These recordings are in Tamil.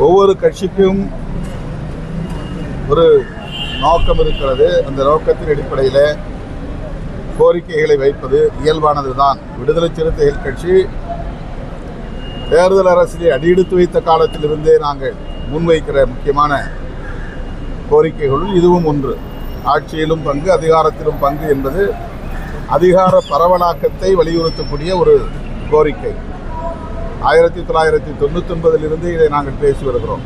ஒவ்வொரு கட்சிக்கும் ஒரு நோக்கம் இருக்கிறது. அந்த நோக்கத்தின் அடிப்படையில் கோரிக்கைகளை வைப்பது இயல்பானதுதான். விடுதலை சிறுத்தைகள் கட்சி தேர்தல் அரசியலை அடியெடுத்து வைத்த காலத்திலிருந்தே நாங்கள் முன்வைக்கிற முக்கியமான கோரிக்கைகளுள் இதுவும் ஒன்று. ஆட்சியிலும் பங்கு, அதிகாரத்திலும் பங்கு என்பது அதிகார பரவலாக்கத்தை வலியுறுத்தக்கூடிய ஒரு கோரிக்கை. 1999 இதை நாங்கள் பேசி வருகிறோம்.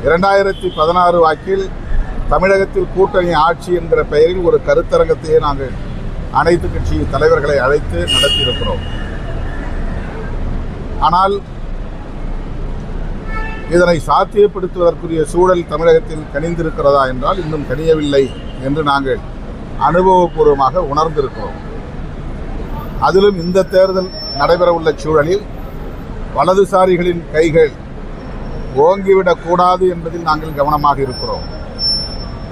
2016 வாக்கில் தமிழகத்தில் கூட்டணி ஆட்சி என்கிற பெயரில் ஒரு கருத்தரங்கத்தையே நாங்கள் அனைத்து கட்சி தலைவர்களை அழைத்து நடத்தியிருக்கிறோம். ஆனால் இதனை சாத்தியப்படுத்துவதற்குரிய சூழல் தமிழகத்தில் கனிந்திருக்கிறதா என்றால் இன்னும் கனியவில்லை என்று நாங்கள் அனுபவபூர்வமாக உணர்ந்திருக்கிறோம். அதிலும் இந்த தேர்தல் நடைபெறவுள்ள சூழலில் வலதுசாரிகளின் கைகள் ஓங்கிவிடக்கூடாது என்பதில் நாங்கள் கவனமாக இருக்கிறோம்.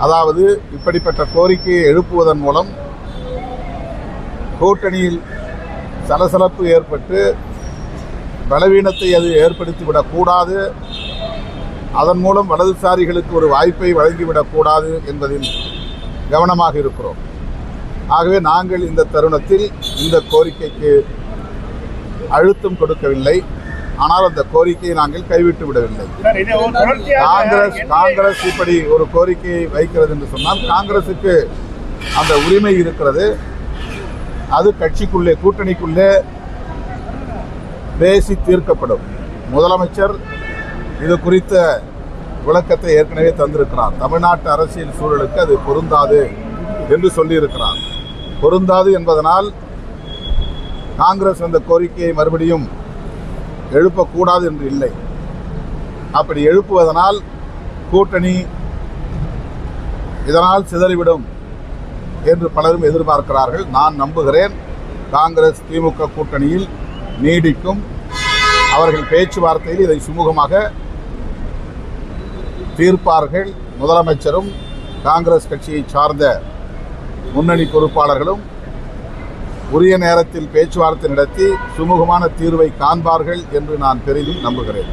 அதாவது இப்படிப்பட்ட கோரிக்கையை எழுப்புவதன் மூலம் கூட்டணியில் சலசலப்பு ஏற்பட்டு பலவீனத்தை அது ஏற்படுத்திவிடக்கூடாது, அதன் மூலம் வலதுசாரிகளுக்கு ஒரு வாய்ப்பை வழங்கிவிடக்கூடாது என்பதில் கவனமாக இருக்கிறோம். ஆகவே நாங்கள் இந்த தருணத்தில் இந்த கோரிக்கைக்கு அழுத்தம் கொடுக்கவில்லை. ஆனால் அந்த கோரிக்கையை நாங்கள் கைவிட்டு விடவில்லை. காங்கிரஸ் இப்படி ஒரு கோரிக்கையை வைக்கிறது என்று சொன்னால் காங்கிரசுக்கு அந்த உரிமை இருக்கிறது. அது கட்சிக்குள்ளே, கூட்டணிக்குள்ளே பேசி தீர்க்கப்படும். முதலமைச்சர் இது குறித்த விளக்கத்தை ஏற்கனவே தந்திருக்கிறார். தமிழ்நாட்டு அரசியல் சூழலுக்கு அது பொருந்தாது என்று சொல்லியிருக்கிறார். பொருந்தாது என்பதனால் காங்கிரஸ் அந்த கோரிக்கையை மறுபடியும் எழுப்பக்கூடாது என்று இல்லை. அப்படி எழுப்புவதனால் கூட்டணி இதனால் சிதறிவிடும் என்று பலரும் எதிர்பார்க்கிறார்கள். நான் நம்புகிறேன் காங்கிரஸ் திமுக கூட்டணியில் நீடிக்கும். அவர்கள் பேச்சுவார்த்தையில் இதை சுமூகமாக தீர்ப்பார்கள். முதலமைச்சரும் காங்கிரஸ் கட்சியை சார்ந்த முன்னணி பொறுப்பாளர்களும் உரிய நேரத்தில் பேச்சுவார்த்தை நடத்தி சுமூகமான தீர்வை காண்பார்கள் என்று நான் பெரிதும் நம்புகிறேன்.